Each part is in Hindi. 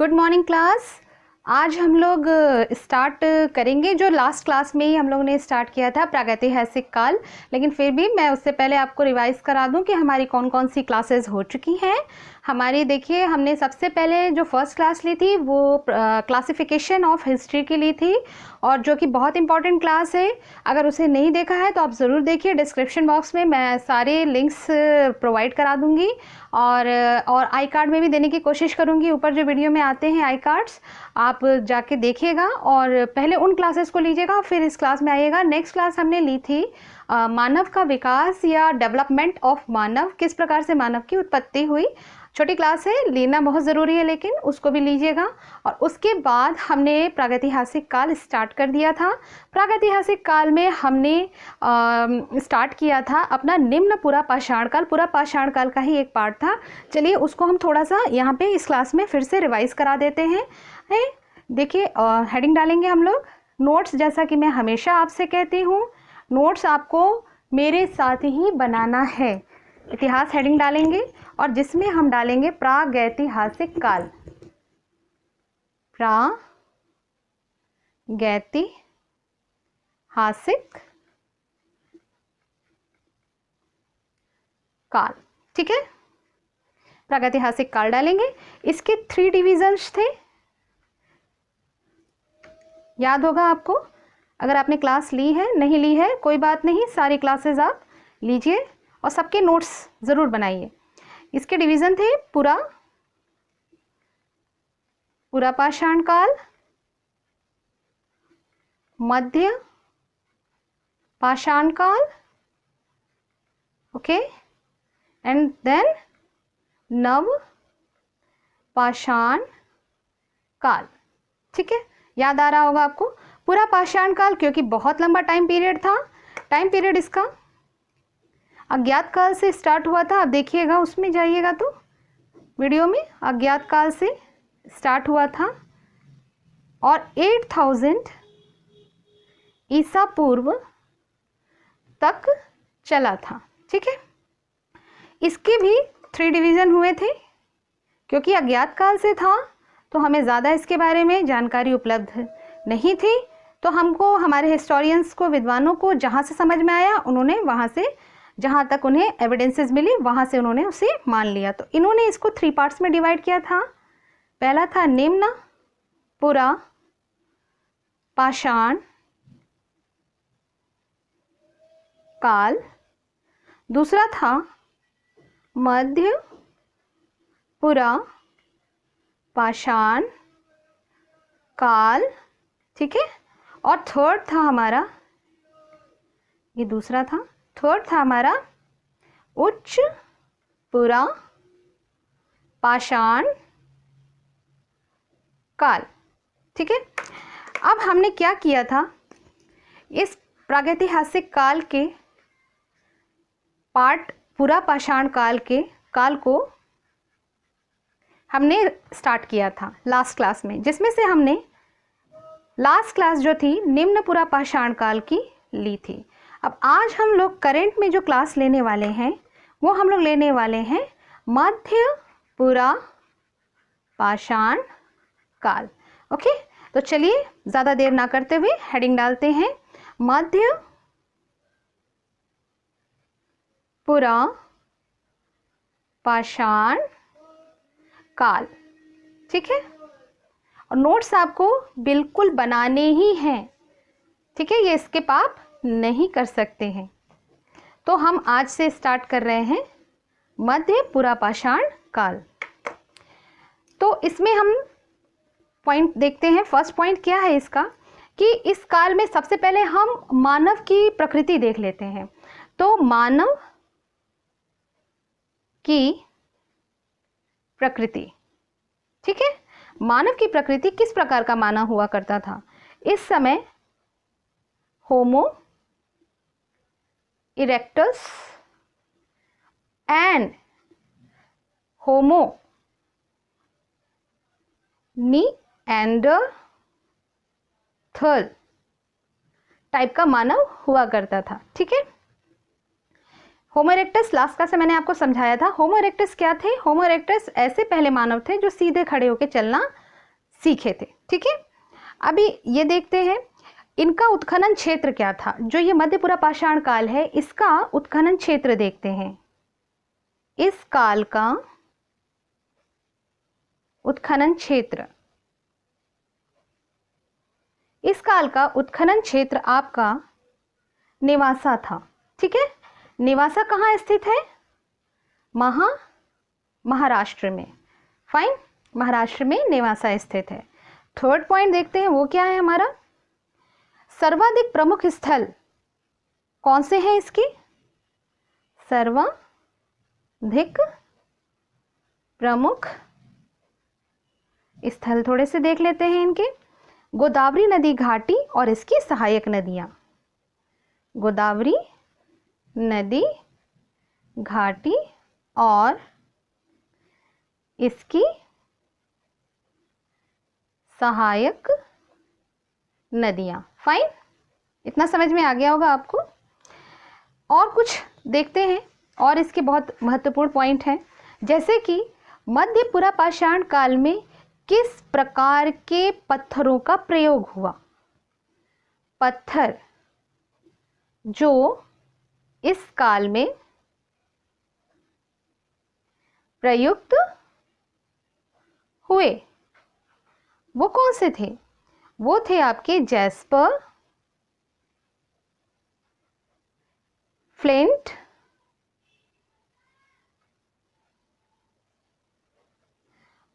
Good morning class. आज हम लोग स्टार्ट करेंगे जो लास्ट क्लास में ही हम लोग ने स्टार्ट किया था, प्रागैतिहासिक काल। लेकिन फिर भी मैं उससे पहले आपको रिवाइज करा दूं कि हमारी कौन कौन सी क्लासेस हो चुकी हैं। हमारी देखिए, हमने सबसे पहले जो फर्स्ट क्लास ली थी वो क्लासिफिकेशन ऑफ हिस्ट्री की ली थी, और जो कि बहुत इंपॉर्टेंट क्लास है। अगर उसे नहीं देखा है तो आप ज़रूर देखिए, डिस्क्रिप्शन बॉक्स में मैं सारे लिंक्स प्रोवाइड करा दूंगी, और आई कार्ड में भी देने की कोशिश करूंगी। ऊपर जो वीडियो में आते हैं आई कार्ड्स, आप जाके देखिएगा और पहले उन क्लासेस को लीजिएगा, फिर इस क्लास में आइएगा। नेक्स्ट क्लास हमने ली थी मानव का विकास या डेवलपमेंट ऑफ मानव, किस प्रकार से मानव की उत्पत्ति हुई। छोटी क्लास है, लेना बहुत ज़रूरी है, लेकिन उसको भी लीजिएगा। और उसके बाद हमने प्रागैतिहासिक काल स्टार्ट कर दिया था। प्रागैतिहासिक काल में हमने स्टार्ट किया था अपना निम्न पुरा पाषाण काल। पुरा पाषाण काल का ही एक पार्ट था। चलिए उसको हम थोड़ा सा यहाँ पे इस क्लास में फिर से रिवाइज करा देते हैं। देखिए, हेडिंग डालेंगे हम लोग नोट्स, जैसा कि मैं हमेशा आपसे कहती हूँ, नोट्स आपको मेरे साथ ही बनाना है। इतिहास हेडिंग डालेंगे और जिसमें हम डालेंगे प्रागैतिहासिक काल। प्रागैतिहासिक काल, ठीक है। प्रागैतिहासिक काल डालेंगे। इसके 3 डिविजन्स थे, याद होगा आपको। अगर आपने क्लास ली है, नहीं ली है कोई बात नहीं, सारी क्लासेस आप लीजिए और सबके नोट्स ज़रूर बनाइए। इसके डिवीज़न थे पुरा पाषाण काल, मध्य पाषाण काल, ओके, एंड देन नव पाषाण काल, ठीक है। याद आ रहा होगा आपको पूरा पाषाण काल, क्योंकि बहुत लंबा टाइम पीरियड था। टाइम पीरियड इसका अज्ञात काल से स्टार्ट हुआ था। आप देखिएगा, उसमें जाइएगा तो वीडियो में अज्ञात काल से स्टार्ट हुआ था और 8000 ईसा पूर्व तक चला था, ठीक है। इसके भी 3 डिवीज़न हुए थे। क्योंकि अज्ञात काल से था तो हमें ज़्यादा इसके बारे में जानकारी उपलब्ध नहीं थी, तो हमको, हमारे हिस्टोरियंस को, विद्वानों को जहाँ से समझ में आया, उन्होंने वहाँ से, जहाँ तक उन्हें एविडेंसेस मिली, वहाँ से उन्होंने उसे मान लिया। तो इन्होंने इसको 3 पार्ट्स में डिवाइड किया था। पहला था निम्न पुरा पाषाण काल, दूसरा था मध्य पुरा पाषाण काल, ठीक है। और थर्ड था हमारा, ये दूसरा था, थर्ड था हमारा उच्च पुरा पाषाण काल, ठीक है। अब हमने क्या किया था, इस प्रागैतिहासिक काल के पार्ट पुरा पाषाण काल के काल को हमने स्टार्ट किया था लास्ट क्लास में, जिसमें से हमने लास्ट क्लास जो थी निम्न पुरा पाषाण काल की ली थी। अब आज हम लोग करंट में जो क्लास लेने वाले हैं वो हम लोग लेने वाले हैं मध्य पुरा पाषाण काल, ओके। तो चलिए ज़्यादा देर ना करते हुए हेडिंग डालते हैं मध्य पुरा पाषाण काल, ठीक है। और नोट्स आपको बिल्कुल बनाने ही हैं, ठीक है, ये स्किप आप नहीं कर सकते हैं। तो हम आज से स्टार्ट कर रहे हैं मध्य पुरा पाषाण काल। तो इसमें हम पॉइंट देखते हैं। फर्स्ट पॉइंट क्या है इसका, कि इस काल में सबसे पहले हम मानव की प्रकृति देख लेते हैं। तो मानव की प्रकृति, ठीक है। मानव की प्रकृति किस प्रकार का मानव हुआ करता था इस समय। Homo erectus and Homo Neanderthal type का मानव हुआ करता था, ठीक है। होमो इरेक्टस लास्ट क्लास से मैंने आपको समझाया था। होमो इरेक्टस क्या थे? होमो इरेक्टस ऐसे पहले मानव थे जो सीधे खड़े होकर चलना सीखे थे। ठीक है, अभी ये देखते हैं इनका उत्खनन क्षेत्र क्या था। जो ये मध्यपुरा पाषाण काल है, इसका उत्खनन क्षेत्र देखते हैं। इस काल का उत्खनन क्षेत्र, इस काल का उत्खनन क्षेत्र आपका नेवासा था। ठीक है, नेवासा कहाँ स्थित है? महाराष्ट्र में। फाइन, महाराष्ट्र में नेवासा स्थित है। थर्ड पॉइंट देखते हैं, वो क्या है हमारा? सर्वाधिक प्रमुख स्थल कौन से हैं इसके? सर्वाधिक प्रमुख स्थल थोड़े से देख लेते हैं इनके। गोदावरी नदी घाटी और इसकी सहायक नदियां। गोदावरी नदी घाटी और इसकी सहायक नदियां। फाइन, इतना समझ में आ गया होगा आपको। और कुछ देखते हैं, और इसके बहुत महत्वपूर्ण पॉइंट हैं, जैसे कि मध्यपुरा पाषाण काल में किस प्रकार के पत्थरों का प्रयोग हुआ। पत्थर जो इस काल में प्रयुक्त हुए वो कौन से थे? वो थे आपके जैस्पर, फ्लिंट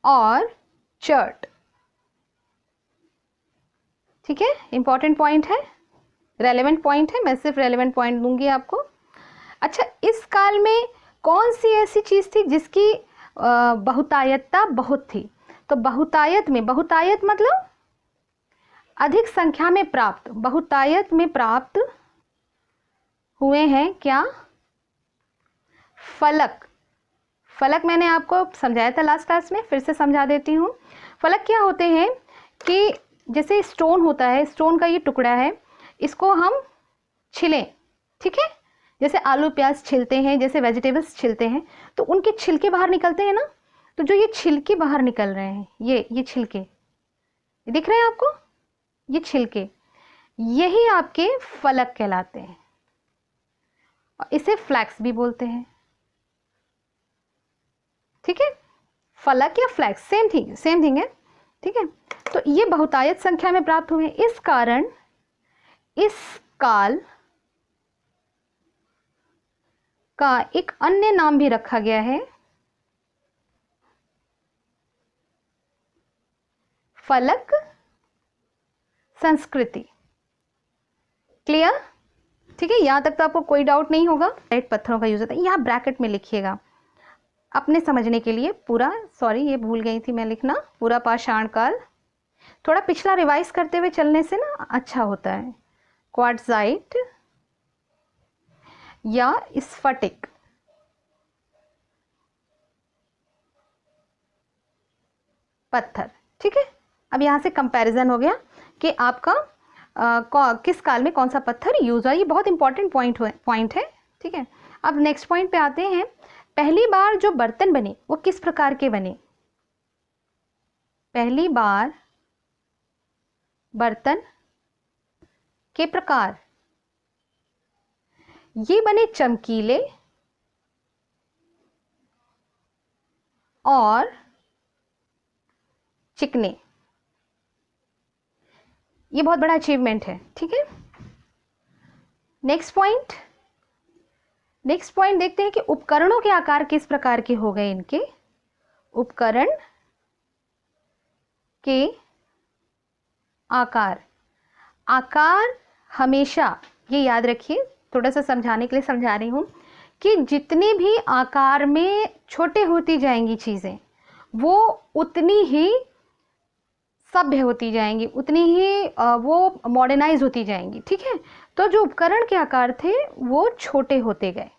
और चर्ट। ठीक है, इंपॉर्टेंट पॉइंट है, रेलेवेंट पॉइंट है, मैं सिर्फ रेलेवेंट पॉइंट दूंगी आपको। अच्छा, इस काल में कौन सी ऐसी चीज थी जिसकी बहुतायतता बहुत थी? तो बहुतायत में, बहुतायत मतलब अधिक संख्या में प्राप्त, बहुतायत में प्राप्त हुए हैं क्या? फलक। फलक मैंने आपको समझाया था लास्ट क्लास में, फिर से समझा देती हूँ। फलक क्या होते हैं कि जैसे स्टोन होता है, स्टोन का ये टुकड़ा है, इसको हम छिलें। ठीक है, जैसे आलू प्याज छिलते हैं, जैसे वेजिटेबल्स छिलते हैं, तो उनके छिलके बाहर निकलते हैं ना। तो जो ये छिलके बाहर निकल रहे हैं, ये छिलके दिख रहे हैं आपको, ये छिलके, यही आपके फलक कहलाते हैं। और इसे फ्लैक्स भी बोलते हैं। ठीक है, फलक या फ्लैक्स सेम थिंग है। ठीक है, तो ये बहुतायत संख्या में प्राप्त हुए। इस कारण इस काल का एक अन्य नाम भी रखा गया है, फलक संस्कृति। क्लियर? ठीक है, यहां तक तो आपको कोई डाउट नहीं होगा। राइट, पत्थरों का यूज होता है, यहां ब्रैकेट में लिखिएगा अपने समझने के लिए पूरा। सॉरी, ये भूल गई थी मैं लिखना, पूरा पाषाण काल। थोड़ा पिछला रिवाइज करते हुए चलने से ना अच्छा होता है। क्वार्ट्जाइट या स्फटिक, पत्थर। ठीक है, अब यहां से कंपैरिजन हो गया कि आपका किस काल में कौन सा पत्थर यूज हुआ। ये बहुत इंपॉर्टेंट पॉइंट है। ठीक है, अब नेक्स्ट पॉइंट पे आते हैं। पहली बार जो बर्तन बने वो किस प्रकार के बने? पहली बार बर्तन के प्रकार, ये बने चमकीले और चिकने। ये बहुत बड़ा अचीवमेंट है। ठीक है, नेक्स्ट पॉइंट देखते हैं कि उपकरणों के आकार किस प्रकार के हो गए। इनके उपकरण के आकार हमेशा ये याद रखिए, थोड़ा सा समझाने के लिए समझा रही हूं कि जितने भी आकार में छोटे होती जाएंगी चीजें, वो उतनी ही सभ्य होती जाएंगी, उतनी ही वो मॉडर्नाइज होती जाएंगी। ठीक है, तो जो उपकरण के आकार थे वो छोटे होते गए।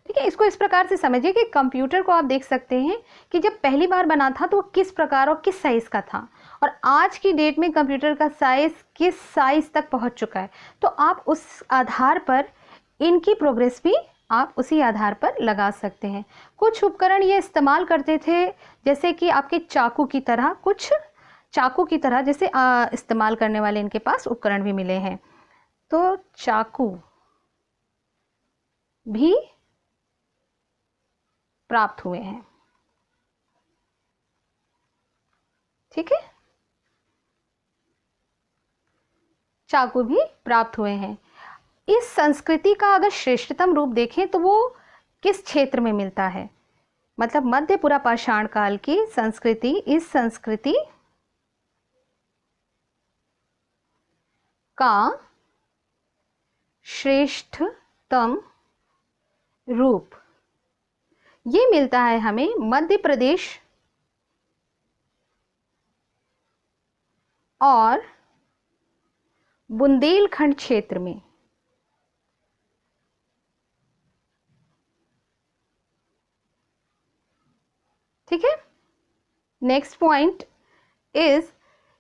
ठीक है, इसको इस प्रकार से समझिए कि कंप्यूटर को आप देख सकते हैं कि जब पहली बार बना था तो वो किस प्रकार और किस साइज का था, और आज की डेट में कंप्यूटर का साइज किस साइज तक पहुंच चुका है। तो आप उस आधार पर इनकी प्रोग्रेस भी आप उसी आधार पर लगा सकते हैं। कुछ उपकरण ये इस्तेमाल करते थे, जैसे कि आपके चाकू की तरह, कुछ चाकू की तरह जैसे इस्तेमाल करने वाले इनके पास उपकरण भी मिले हैं। तो चाकू भी प्राप्त हुए हैं। ठीक है, चाकू भी प्राप्त हुए हैं। इस संस्कृति का अगर श्रेष्ठतम रूप देखें तो वो किस क्षेत्र में मिलता है? मतलब मध्य पुरापाषाण काल की संस्कृति, इस संस्कृति का श्रेष्ठतम रूप ये मिलता है हमें मध्य प्रदेश और बुंदेलखंड क्षेत्र में। ठीक है, नेक्स्ट पॉइंट इज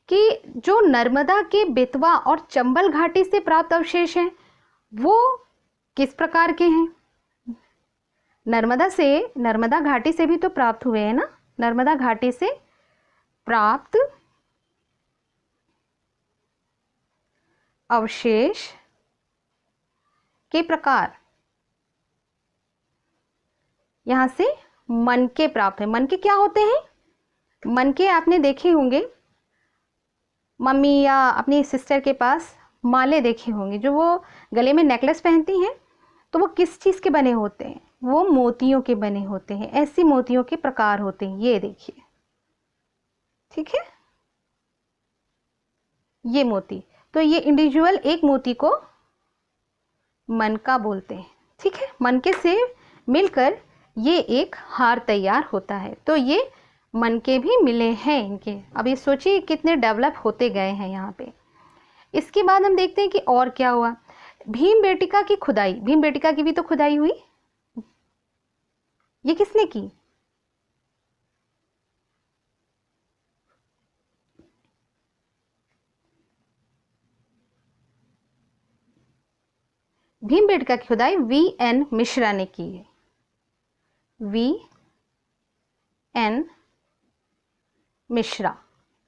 कि जो नर्मदा के बेतवा और चंबल घाटी से प्राप्त अवशेष हैं वो किस प्रकार के हैं? नर्मदा घाटी से भी तो प्राप्त हुए हैं ना। नर्मदा घाटी से प्राप्त अवशेष के प्रकार यहां से मनके प्राप्त है। मनके क्या होते हैं? मनके आपने देखे होंगे, मम्मी या अपनी सिस्टर के पास माले देखे होंगे, जो वो गले में नेकलेस पहनती हैं। तो वो किस चीज़ के बने होते हैं? वो मोतियों के बने होते हैं। ऐसी मोतियों के प्रकार होते हैं, ये देखिए। ठीक है, ये मोती, तो ये इंडिविजुअल एक मोती को मनका बोलते हैं। ठीक है, मनके से मिलकर ये एक हार तैयार होता है। तो ये मनके भी मिले हैं इनके। अब ये सोचिए कितने डेवलप होते गए हैं यहाँ पे। इसके बाद हम देखते हैं कि और क्या हुआ। भीमबेटका की खुदाई, भीमबेटका की भी तो खुदाई हुई। ये किसने की? भीमबेटका की खुदाई V.N. मिश्रा ने की है। V.N. मिश्रा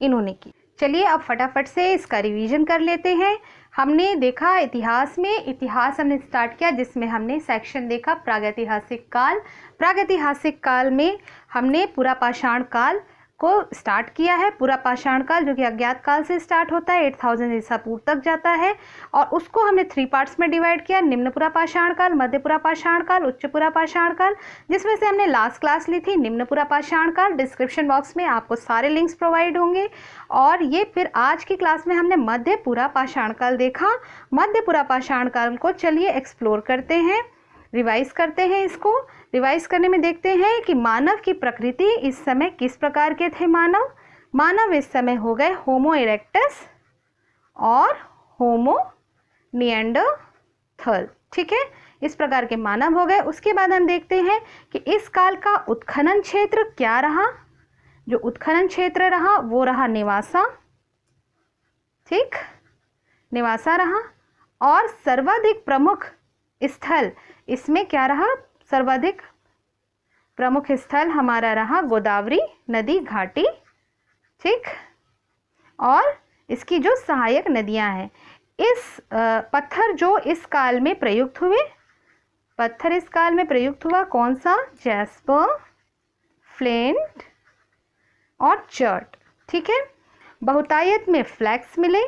इन्होंने की। चलिए अब फटाफट से इसका रिवीजन कर लेते हैं। हमने देखा इतिहास में, इतिहास हमने स्टार्ट किया जिसमें हमने सेक्शन देखा प्रागैतिहासिक काल। प्रागैतिहासिक काल में हमने पुरापाषाण काल को स्टार्ट किया है। पुरापाषाण काल जो कि अज्ञात काल से स्टार्ट होता है, 8000 ईसा पूर्व तक जाता है, और उसको हमने 3 पार्ट्स में डिवाइड किया। निम्न पुरापाषाण काल, मध्य पुरापाषाण काल, उच्च पुरापाषाण काल, जिसमें से हमने लास्ट क्लास ली थी निम्न पुरापाषाण काल। डिस्क्रिप्शन बॉक्स में आपको सारे लिंक्स प्रोवाइड होंगे। और ये फिर आज की क्लास में हमने मध्य पुरापाषाण काल देखा। मध्य पुरापाषाण काल को चलिए एक्सप्लोर करते हैं, रिवाइज करते हैं। इसको रिवाइज करने में देखते हैं कि मानव की प्रकृति इस समय किस प्रकार के थे। मानव इस समय हो गए होमो इरेक्टस और होमो निएंडरथल। ठीक है, इस प्रकार के मानव हो गए। उसके बाद हम देखते हैं कि इस काल का उत्खनन क्षेत्र क्या रहा। जो उत्खनन क्षेत्र रहा वो रहा निवासा। ठीक, निवासा रहा। और सर्वाधिक प्रमुख स्थल इसमें क्या रहा? सर्वाधिक प्रमुख स्थल हमारा रहा गोदावरी नदी घाटी। ठीक, और इसकी जो सहायक नदियां हैं, इस पत्थर जो इस काल में प्रयुक्त हुए, पत्थर इस काल में प्रयुक्त हुआ कौन सा? जैस्पर, फ्लिंट और चर्ट। ठीक है, बहुतायत में फ्लैक्स मिले।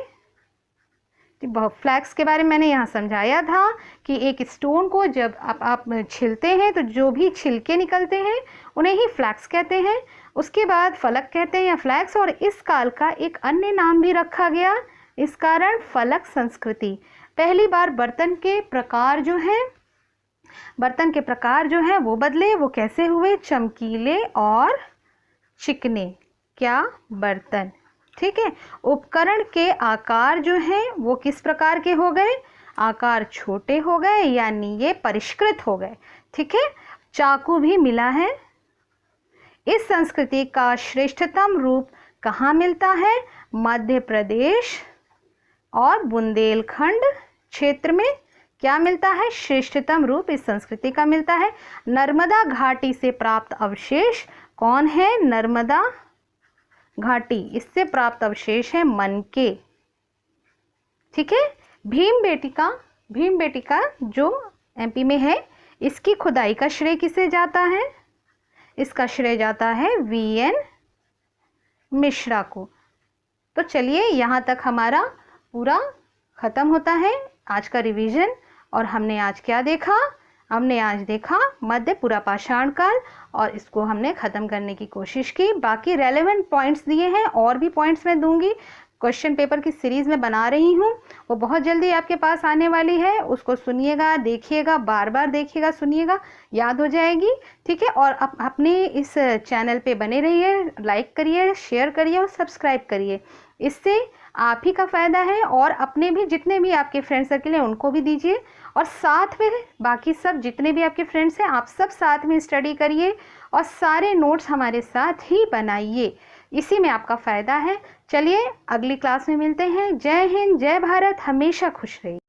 फ्लैक्स के बारे में मैंने यहाँ समझाया था कि एक स्टोन को जब आप छिलते हैं तो जो भी छिलके निकलते हैं उन्हें ही फ्लैक्स कहते हैं। उसके बाद फलक कहते हैं या फ्लैक्स। और इस काल का एक अन्य नाम भी रखा गया इस कारण, फलक संस्कृति। पहली बार बर्तन के प्रकार जो हैं वो बदले। वो कैसे हुए? चमकीले और चिकने क्या? बर्तन। ठीक है, उपकरण के आकार जो हैं वो किस प्रकार के हो गए? आकार छोटे हो गए, यानी ये परिष्कृत हो गए। ठीक है, चाकू भी मिला है। इस संस्कृति का श्रेष्ठतम रूप कहाँ मिलता है? मध्य प्रदेश और बुंदेलखंड क्षेत्र में क्या मिलता है? श्रेष्ठतम रूप इस संस्कृति का मिलता है। नर्मदा घाटी से प्राप्त अवशेष कौन है? नर्मदा घाटी, इससे प्राप्त अवशेष है मन के। ठीक है। भीम बेटिका जो एमपी में है, इसकी खुदाई का श्रेय किसे जाता है? इसका श्रेय जाता है वीएन मिश्रा को। तो चलिए यहाँ तक हमारा पूरा ख़त्म होता है आज का रिवीजन। और हमने आज क्या देखा? हमने आज देखा मध्य पुरापाषाण काल, और इसको हमने ख़त्म करने की कोशिश की। बाकी रेलेवेंट पॉइंट्स दिए हैं, और भी पॉइंट्स मैं दूंगी। क्वेश्चन पेपर की सीरीज़ में बना रही हूँ, वो बहुत जल्दी आपके पास आने वाली है। उसको सुनिएगा, देखिएगा, बार बार देखिएगा, सुनिएगा, याद हो जाएगी। ठीक है। और अपने इस चैनल पे बने रहिए, लाइक करिए, शेयर करिए और सब्सक्राइब करिए। इससे आप ही का फ़ायदा है, और अपने भी जितने भी आपके फ्रेंड सर्किल हैं उनको भी दीजिए। और साथ में बाकी सब जितने भी आपके फ्रेंड्स हैं, आप सब साथ में स्टडी करिए और सारे नोट्स हमारे साथ ही बनाइए। इसी में आपका फ़ायदा है। चलिए अगली क्लास में मिलते हैं। जय हिंद, जय भारत, हमेशा खुश रहिए।